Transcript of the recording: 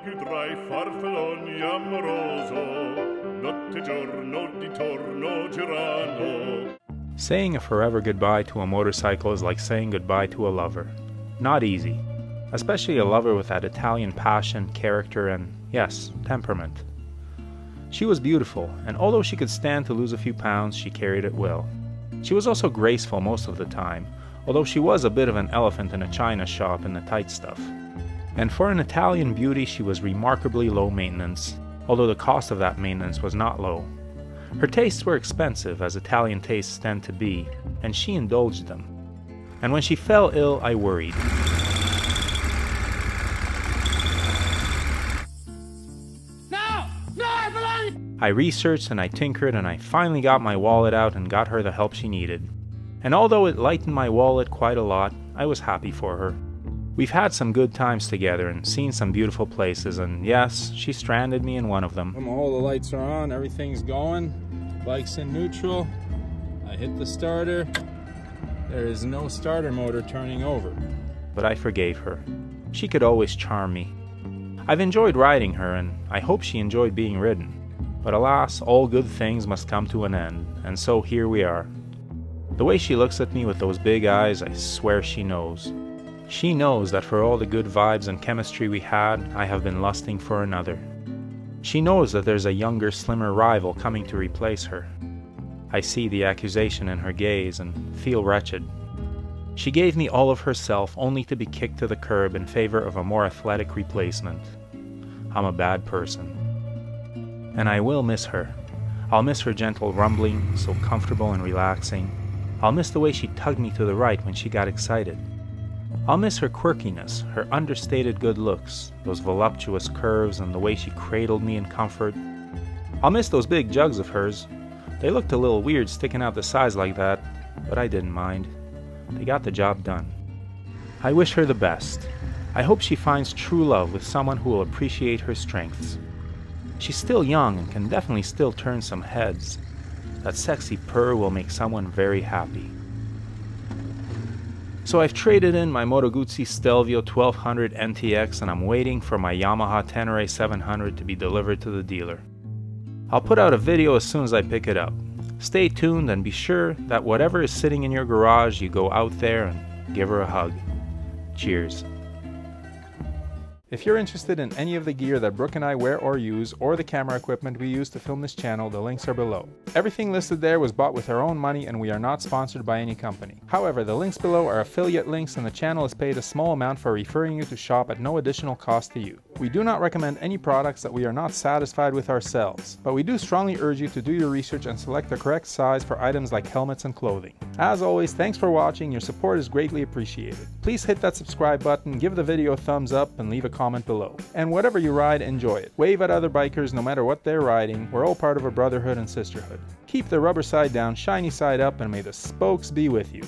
più tra I farfalloni amoroso, notte giorno di torno girano. Saying a forever goodbye to a motorcycle is like saying goodbye to a lover. Not easy, especially a lover with that Italian passion, character, and, yes, temperament. She was beautiful, and although she could stand to lose a few pounds, she carried it well. She was also graceful most of the time, although she was a bit of an elephant in a china shop in the tight stuff. And for an Italian beauty, she was remarkably low maintenance, although the cost of that maintenance was not low. Her tastes were expensive, as Italian tastes tend to be, and she indulged them. And when she fell ill, I worried. I researched and I tinkered and I finally got my wallet out and got her the help she needed. And although it lightened my wallet quite a lot, I was happy for her. We've had some good times together and seen some beautiful places, and yes, she stranded me in one of them. All the lights are on, everything's going, bike's in neutral, I hit the starter, there is no starter motor turning over. But I forgave her. She could always charm me. I've enjoyed riding her, and I hope she enjoyed being ridden. But alas, all good things must come to an end, and so here we are. The way she looks at me with those big eyes, I swear she knows. She knows that for all the good vibes and chemistry we had, I have been lusting for another. She knows that there's a younger, slimmer rival coming to replace her. I see the accusation in her gaze and feel wretched. She gave me all of herself only to be kicked to the curb in favor of a more athletic replacement. I'm a bad person. And I will miss her. I'll miss her gentle rumbling, so comfortable and relaxing. I'll miss the way she tugged me to the right when she got excited. I'll miss her quirkiness, her understated good looks, those voluptuous curves, and the way she cradled me in comfort. I'll miss those big jugs of hers. They looked a little weird sticking out the sides like that, but I didn't mind. They got the job done. I wish her the best. I hope she finds true love with someone who will appreciate her strengths. She's still young and can definitely still turn some heads. That sexy purr will make someone very happy. So I've traded in my Moto Guzzi Stelvio 1200 NTX and I'm waiting for my Yamaha Tenere 700 to be delivered to the dealer. I'll put out a video as soon as I pick it up. Stay tuned and be sure that whatever is sitting in your garage, you go out there and give her a hug. Cheers. If you're interested in any of the gear that Brooke and I wear or use, or the camera equipment we use to film this channel, the links are below. Everything listed there was bought with our own money and we are not sponsored by any company. However, the links below are affiliate links and the channel is paid a small amount for referring you to shop at no additional cost to you. We do not recommend any products that we are not satisfied with ourselves, but we do strongly urge you to do your research and select the correct size for items like helmets and clothing. As always, thanks for watching, your support is greatly appreciated. Please hit that subscribe button, give the video a thumbs up, and leave a comment below. And whatever you ride, enjoy it. Wave at other bikers no matter what they're riding. We're all part of a brotherhood and sisterhood. Keep the rubber side down, shiny side up, and may the spokes be with you.